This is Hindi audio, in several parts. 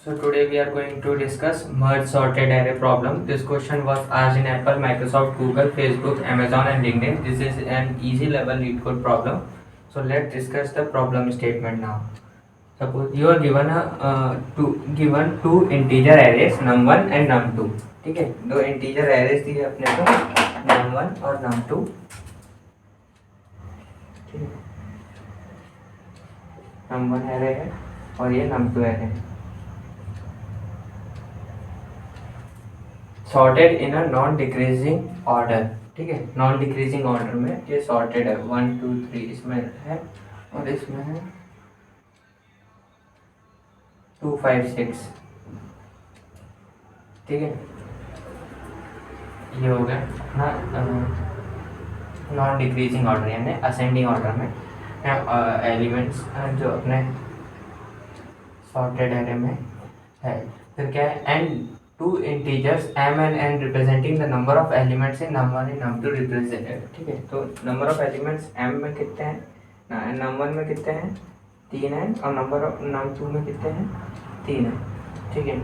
So today we are going to discuss merge sorted array problem. This question was asked in Apple, Microsoft, Google, Facebook, Amazon and LinkedIn. This is an easy level lead code problem. So let's discuss the problem statement now. Suppose you are given two integer arrays num1 and num2. ठीक है, दो integer arrays दिए अपने को num1 और num2. ठीक है, num1 array है और ये num2 array है. Sorted in a non decreasing order. ठीक है, नॉन डिक्रीजिंग ऑर्डर में ये सॉर्टेड है. 1 2 3 इसमें है और इसमें है 2 5 6. ठीक है, ये हो गया अपना नॉन डिक्रीजिंग ऑर्डर यानी असेंडिंग ऑर्डर में एलिमेंट्स जो अपने सॉर्टेड एरे में है. फिर क्या है, and two integers m and n representing the number of elements in num1 and num2 represented. ठीक है, तो number of elements m में कितने हैं, num1 में कितने हैं 3 हैं और number of num2 में कितने हैं 3 हैं. ठीक है,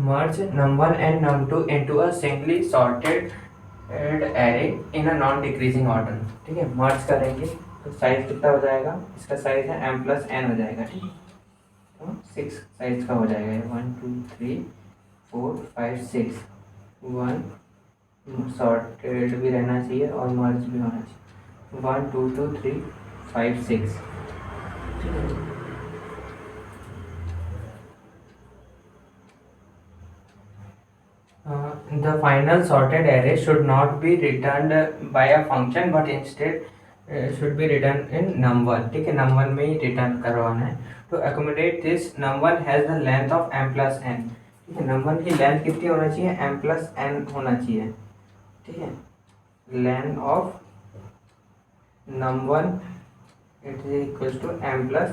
merge num1 and num2 into a singly sorted array in a non decreasing order. ठीक है, merge करेंगे तो साइज कितना हो जाएगा, इसका साइज है m plus n हो जाएगा. ठीक है, 6 साइज का हो जाएगा. 1 2 3 4 5 6. 1 सॉर्टेड भी रहना चाहिए और मर्ज भी होना चाहिए. 1 2 2 3 5 6. The final sorted array should not be returned by a function but instead should be written in num1. ठीक है, num1 में ही रिटर्न करवाना है. तो accommodate this num1 has the length of m plus n. ठीक है, num1 की लेंथ कितनी होना चाहिए, m plus n होना चाहिए. ठीक है, length of num1 it is equal to m plus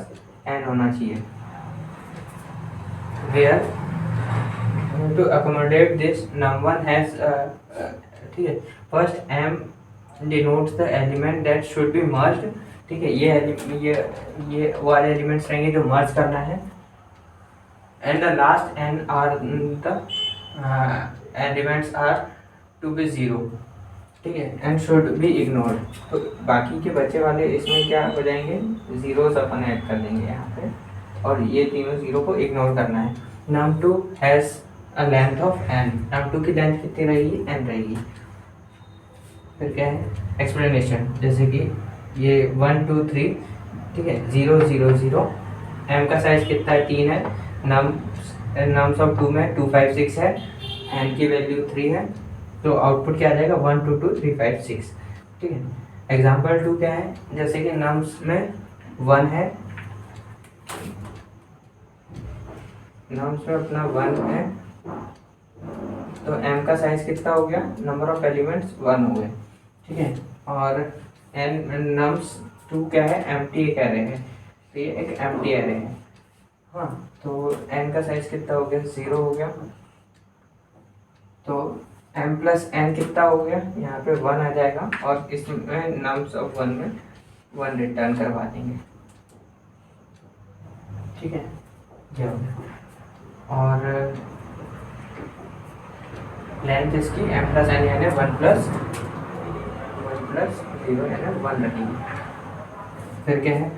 n होना चाहिए. where to accommodate this num1 has ठीक है, first m denotes the element that should be merged. ठीक है, ये वाले एलिमेंट्स रहेंगे जो मर्ज करना है. And the last n are the elements are to be zero. ठीक है, एंड शुड बी इग्नोर्ड. तो बाकी के बचे वाले इसमें क्या हो जाएंगे, जीरोस अपन ऐड कर देंगे यहाँ पे और ये तीनों जीरो को इग्नोर करना है. num2 has a length of n. num2 की लेंथ कितनी रहेगी, n रहेगी. फिर क्या है एक्सप्लेनेशन, जैसे कि ये 1 2 3. ठीक है, 0 0 0. m का साइज कितना है, 3 है. नम्स ऑफ 2 में 2 5 6 है. n की वैल्यू 3 है. तो आउटपुट क्या आ जाएगा 1 2 2 3 5 6. ठीक है, एग्जाम्पल 2 क्या है, जैसे कि नम्स में 1 है, नम्स में अपना 1 है. तो m का साइज कितना हो गया, नंबर ऑफ एलिमेंट्स 1 हो गए. ठीक है, और nums 2 क्या है, एम्प्टी एक एरे है. तो ये एक एम्प्टी एरे है. हाँ, तो n का साइज कितना हो गया, 0 हो गया. तो m प्लस n कितना हो गया, यहाँ पे 1 आ जाएगा और इसमें nums ऑफ 1 में 1 रिटर्न करवा देंगे. ठीक है, ये हो गया. और लेंथ इसकी m प्लस n यानी 1 प्लस 0 यानी 1 रखेंगे. फिर क्या है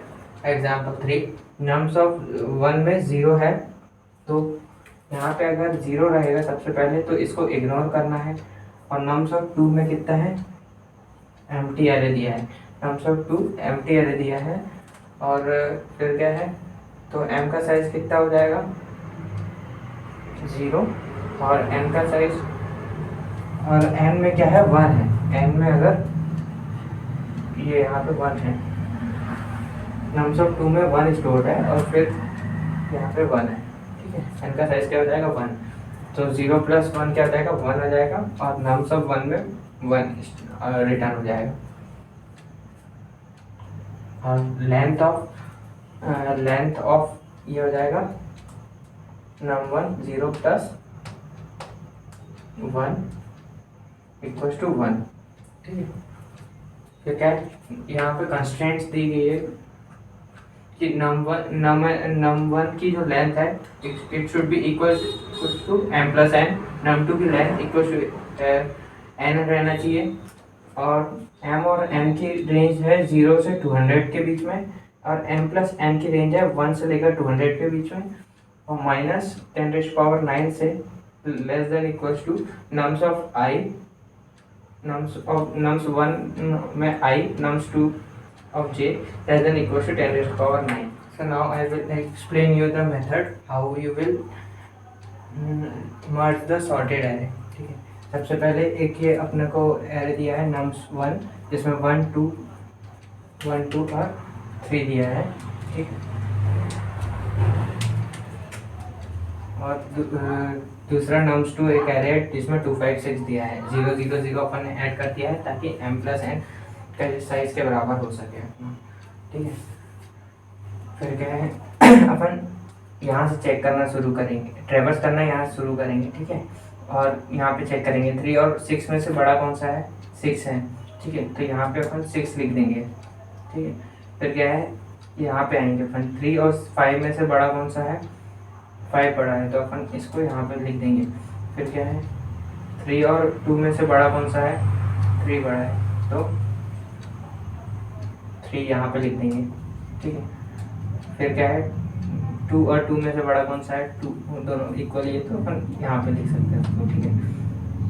एग्जाम्पल 3, नम्स ऑफ 1 में 0 है. तो यहाँ पे अगर 0 रहेगा सबसे पहले तो इसको इग्नोर करना है. और नम्स ऑफ 2 में कितना है, एम्प्टी एरे दिया है. नम्स ऑफ 2 एम्प्टी एरे दिया है. और फिर क्या है, तो m का साइज कितना हो जाएगा 0 और n का साइज, और n में क्या है 1 है. n में अगर ये यहाँ पे 1 है, नम्स ऑफ 2 में 1 स्टोर है और फिर यहाँ पे 1 है. ठीक है, n का साइज क्या हो जाएगा 1. तो 0 प्लस 1 क्या हो जाएगा 1 आ जाएगा और नम्स ऑफ 1 में 1 रिटर्न हो जाएगा. और लेंथ ऑफ ये हो जाएगा num1 0 प्लस 1 इक्वल टू 1. ठीक है, फिर क्या है यहाँ पे कंस्ट्रेंट्स दी गई है कि नम वन की जो लेंथ है it should be equal to m plus n, num two की लेंथ इक्वल टू एन रहना चाहिए, और m और n की रेंज है 0 से 200 के बीच में, और m प्लस n की रेंज है 1 से लेकर 200 के बीच में, और माइनस 10⁹ से less than equals to nums of i, nums 1 में I, nums 2 of j less than equals to 10⁹ So now I will explain you the method how you will merge the sorted array. ठीक है, सबसे पहले एक ये अपने को एरे दिया है nums 1 जिसमें 1 2 और 3 दिया है, ठीक है, और दूसरा नम्स 2 एक एरे है जिसमें 2 5 6 दिया है, 0 0 0 अपन ने ऐड कर दिया है ताकि m प्लस n का साइज के बराबर हो सके अपना, ठीक है। फिर क्या है अपन यहाँ से चेक करना शुरू करेंगे, ट्रेवर्स करना यहाँ से शुरू करेंगे, ठीक है, और यहाँ पे चेक करेंगे 3 और 6 में से बड़ा कौन सा है, 6 है, ठीक है, तो यहाँ पे अपन 6 लिख देंगे, ठीक है। फिर क्या है यहाँ पे आएंगे अपन 3 और 5 में से बड़ा कौन सा है, 5 बड़ा है, तो अपन इसको यहाँ पे लिख देंगे। फिर क्या है 3 और 2 में से बड़ा कौन सा है, 3 बड़ा है, तो 3 यहाँ पे लिख देंगे, ठीक है। फिर क्या है 2 और 2 में से बड़ा कौन सा है, 2, दोनों इक्वल है तो अपन यहाँ पे लिख सकते हैं उसको, ठीक है।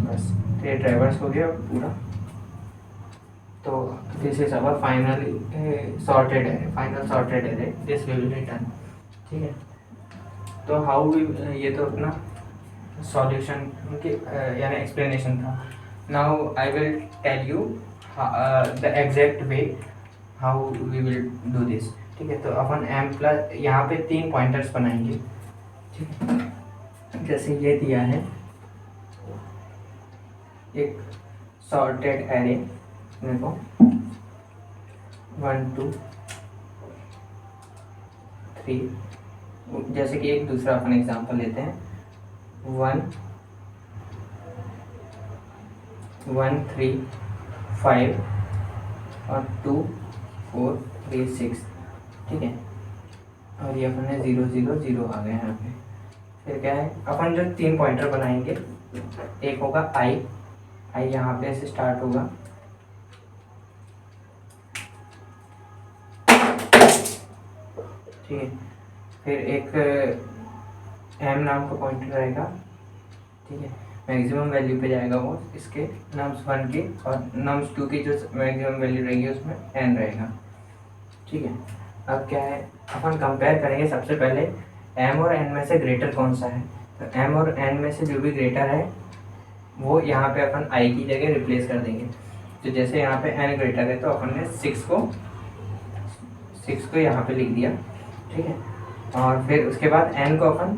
बस ये ट्रेवर्स हो गया पूरा। तो this is our finally sorted array, final sorted array, this will be return, ठीक है। तो हाउ वी, ये तो अपना सॉल्यूशन की यानी एक्सप्लेनेशन था। Now I will tell you the exact way how we will do this, ठीक है। तो अपन m प्लस यहाँ पे 3 पॉइंटर्स बनाएंगे, ठीक है, जैसे ये दिया है एक सॉर्टेड एरे, देखो 1 2 3, जैसे कि एक दूसरा अपन एग्जांपल लेते हैं 1 1 3 5 और 2 4 3 6, ठीक है, और ये अपन ने 0 0 0 आ गया यहाँ पे। फिर क्या है अपन जो 3 पॉइंटर बनाएंगे, एक होगा i यहाँ पे से स्टार्ट होगा, ठीक है। फिर एक m नाम का पॉइंटर रहेगा, ठीक है, मैक्सिमम वैल्यू पे जाएगा वो इसके नम्स 1 की, और नम्स 2 की जो मैक्सिमम वैल्यू रहेगी उसमें n रहेगा, ठीक है। अब क्या है अपन कंपेयर करेंगे सबसे पहले m और n में से ग्रेटर कौन सा है, तो m और n में से जो भी ग्रेटर है वो यहाँ पे अपन i की जगह रिप्लेस कर देंगे। तो जैसे यहाँ पे n ग्रेटर है तो अपन ने 6 को यहाँ पे लिख दिया, ठीक है, और फिर उसके बाद n को अपन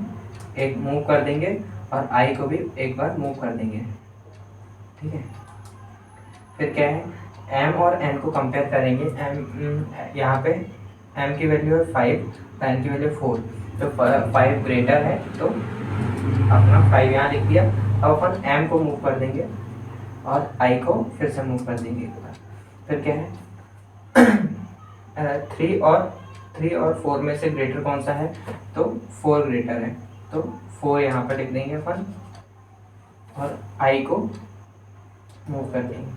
एक मूव कर देंगे और i को भी एक बार मूव कर देंगे, ठीक है। फिर क्या है m और n को कंपेयर करेंगे, m यहाँ पे m की वैल्यू है 5, n की वैल्यू 4, तो 5 ग्रेटर है तो अपना 5 यहाँ लिख दिया। अब अपन m को मूव कर देंगे और i को फिर से मूव कर देंगे एक बार। फिर क्या है 3 और 4 में से ग्रेटर कौन सा है, तो 4 ग्रेटर है, तो 4 यहाँ पर लिख देंगे अपन और i को मूव कर देंगे,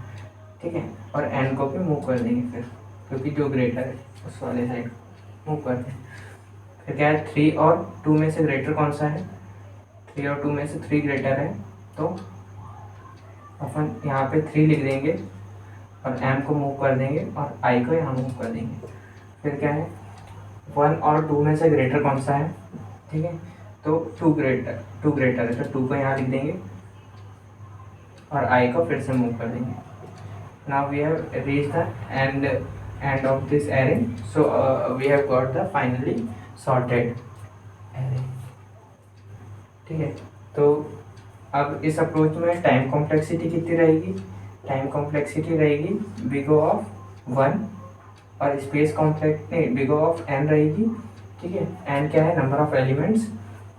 ठीक है, और n को भी मूव कर देंगे फिर, क्योंकि जो ग्रेटर है उस वाले साइड मूव कर दें। फिर क्या है 3 और 2 में से ग्रेटर कौन सा है, 3 और 2 में से 3 ग्रेटर है, तो अपन यहाँ पे 3 लिख देंगे और m को मूव कर देंगे और i को यहाँ मूव कर देंगे। फिर क्या है 1 और 2 में से ग्रेटर कौन सा है, ठीक है, तो 2 ग्रेटर है, तो 2 को यहाँ लिख देंगे और i को फिर से मूव कर देंगे। Now we have reach the end of this array, so we have got the finally sorted array, ठीक है। तो अब इस अप्रोच में टाइम कॉम्प्लेक्सिटी कितनी रहेगी, टाइम कॉम्प्लेक्सिटी रहेगी बिगो ऑफ 1 और स्पेस कॉम्प्लेक्स नहीं बिगो ऑफ n रहेगी, ठीक है, n क्या है नंबर ऑफ एलिमेंट्स,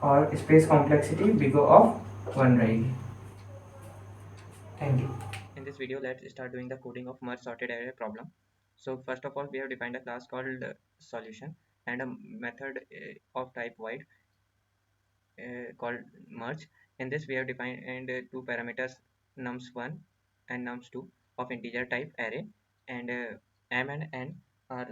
और स्पेस कॉम्प्लेक्सिटी बिगो ऑफ 1 रहेगी। Thank you. In this video, let's start doing the coding of merge sorted array problem. So first of all, we have defined a class called solution. and a method of type void called merge. In this, we have defined two parameters nums1 and nums2 of integer type array, and m and n are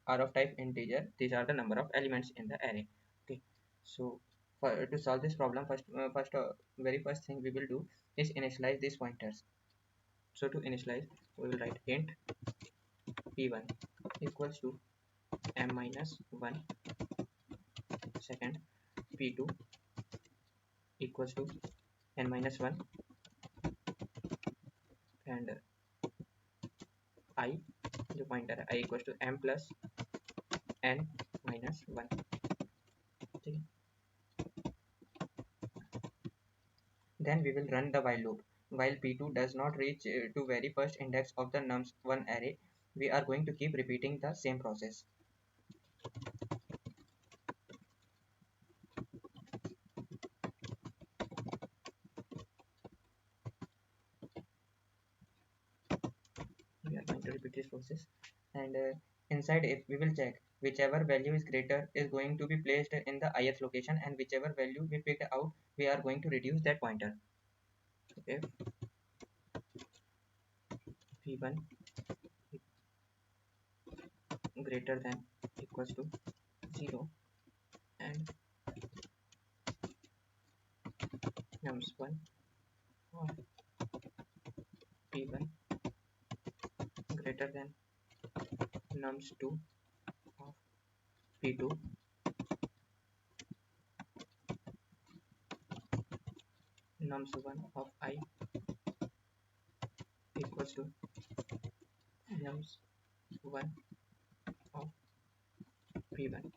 are of type integer. These are the number of elements in the array. Okay, so to solve this problem, very first thing we will do is initialize these pointers. So to initialize, we will write int p1 equals to m minus 1 second, p2 equals to n minus 1, and I, the pointer I equals to m plus n minus 1. Okay. Then we will run the while loop. While p2 does not reach to very first index of the nums1 array, we are going to keep repeating the same process. We are going to repeat this process, and inside if we will check whichever value is greater is going to be placed in the ith location, and whichever value we picked out, we are going to reduce that pointer. So if p1 greater than equals to 0 and nums1 of p1 greater than nums2 of p2, nums1 of I equals to nums1 of p1,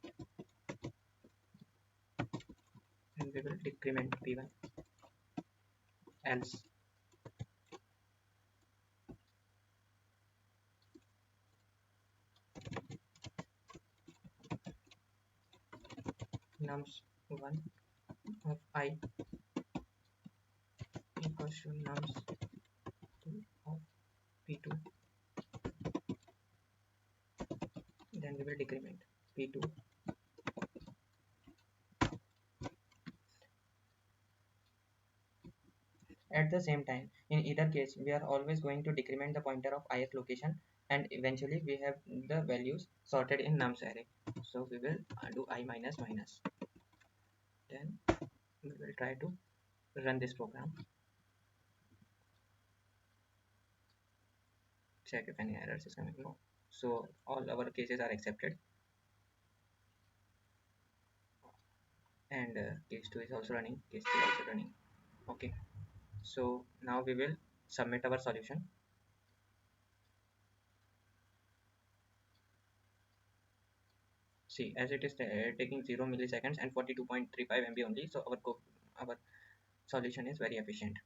and we will decrement p1. Else nums1 of I equals to nums2 of p2, then we will decrement p2. At the same time, in either case, we are always going to decrement the pointer of ith location, and eventually we have the values sorted in nums array. So we will do I minus minus. Then we will try to run this program, check if any errors is coming. No, so all our cases are accepted, and case 2 is also running, case 3 also running. Okay, so now we will submit our solution. See, as it is taking 0 milliseconds and 42.35 MB only, so our solution is very efficient.